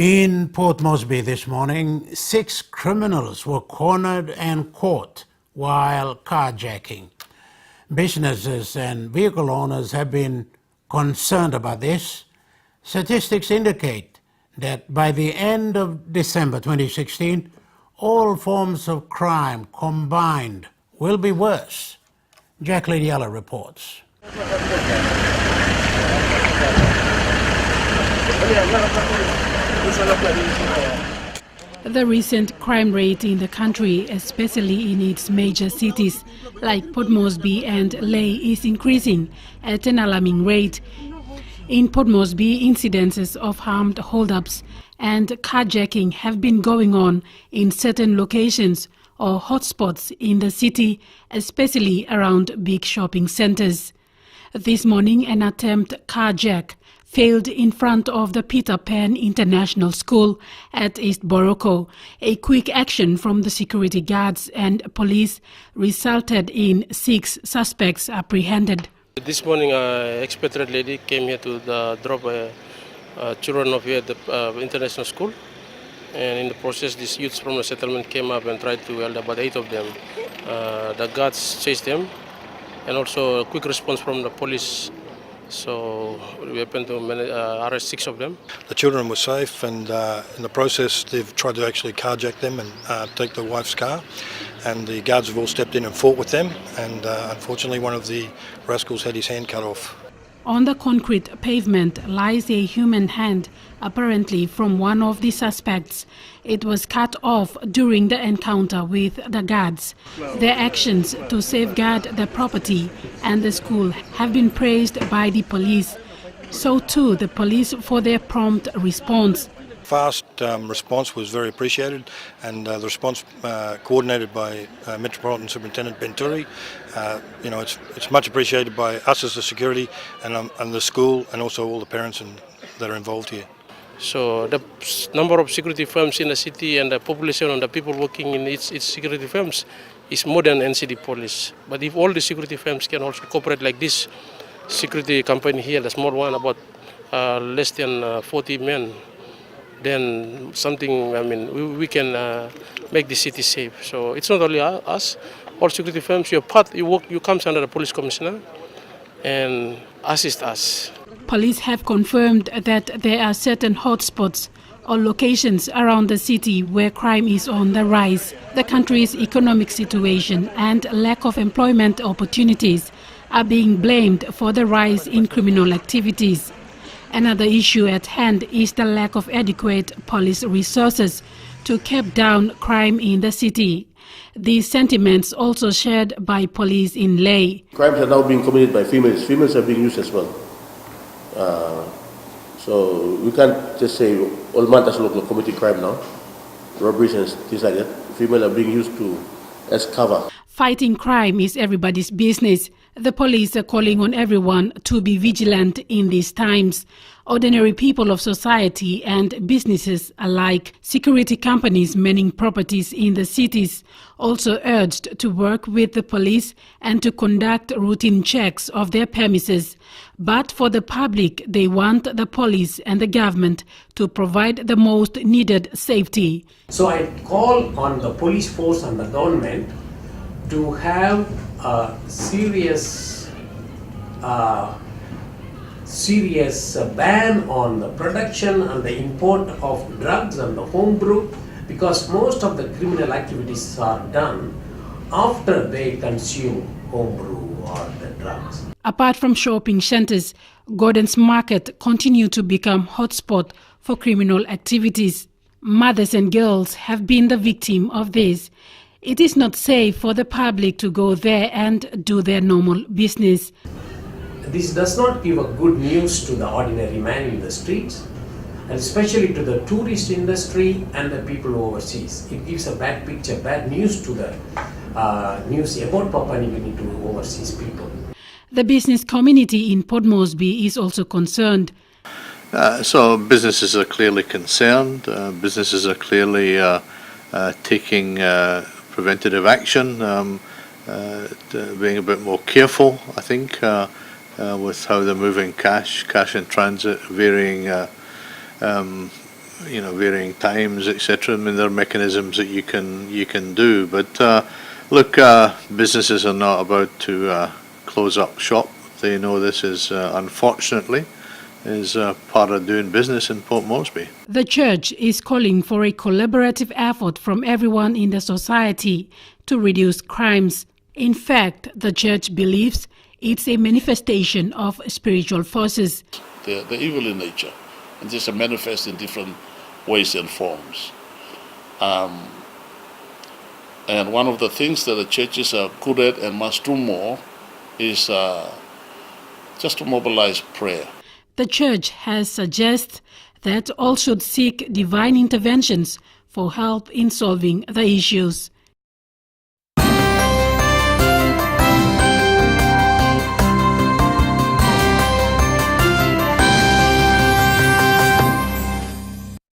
In Port Moresby this morning, 6 criminals were cornered and caught while carjacking. Businesses and vehicle owners have been concerned about this. Statistics indicate that by the end of December 2016, all forms of crime combined will be worse. Jack Lidiella reports. The recent crime rate in the country, especially in its major cities like Port Moresby and Lae, is increasing at an alarming rate. In Port Moresby, incidences of armed hold-ups and carjacking have been going on in certain locations or hotspots in the city, especially around big shopping centres. This morning, an attempt carjack failed in front of the Peter Pan International School at East Boroko. A quick action from the security guards and police resulted in 6 suspects apprehended. This morning, an expatriate lady came here to drop children of here at the international school. And in the process, these youths from the settlement came up and tried to weld about 8 of them. The guards chased them, and also a quick response from the police. So we happened to arrest 6 of them. The children were safe, and in the process they've tried to actually carjack them and take the wife's car. And the guards have all stepped in and fought with them, and unfortunately one of the rascals had his hand cut off. On the concrete pavement lies a human hand, apparently from one of the suspects. It was cut off during the encounter with the guards. Their actions to safeguard the property and the school have been praised by the police. So too the police for their prompt response. Fast response was very appreciated, and the response coordinated by Metropolitan Superintendent Benturi. It's much appreciated by us as the security and the school, and also all the parents that are involved here. So the number of security firms in the city and the population and the people working in its security firms is more than NCD police. But if all the security firms can also cooperate like this security company here, the small one, about less than 40 men, then something, we can make the city safe. So it's not only us, all security firms, you come under the police commissioner and assist us. Police have confirmed that there are certain hotspots or locations around the city where crime is on the rise. The country's economic situation and lack of employment opportunities are being blamed for the rise in criminal activities. Another issue at hand is the lack of adequate police resources to keep down crime in the city. These sentiments also shared by police in Lae. Crimes are now being committed by females. Females are being used as well. So we can't just say all matters local committing crime now. Robberies and things like that. Females are being used as cover. Fighting crime is everybody's business. The police are calling on everyone to be vigilant in these times. Ordinary people of society and businesses alike, security companies manning properties in the cities, also urged to work with the police and to conduct routine checks of their premises. But for the public, they want the police and the government to provide the most needed safety. So I call on the police force and the government to have a serious ban on the production and the import of drugs and the homebrew, because most of the criminal activities are done after they consume homebrew or the drugs. Apart from shopping centres, Gordon's Market continue to become hotspot for criminal activities. Mothers and girls have been the victim of this. It is not safe for the public to go there and do their normal business. This does not give a good news to the ordinary man in the streets, and especially to the tourist industry and the people overseas. It gives a bad picture, bad news to the news about Papua New Guinea to overseas people. The business community in Port Moresby is also concerned. So businesses are clearly concerned. Businesses are clearly taking preventative action, being a bit more careful, I think, with how they're moving cash in transit, varying varying times, etc. I mean, there are mechanisms that you can do, but look, businesses are not about to close up shop. They know this is unfortunately is part of doing business in Port Moresby. The church is calling for a collaborative effort from everyone in the society to reduce crimes. In fact, the church believes it's a manifestation of spiritual forces. The evil in nature, and this is manifest in different ways and forms. And one of the things that the churches are good at and must do more is just to mobilize prayer. The church has suggested that all should seek divine interventions for help in solving the issues.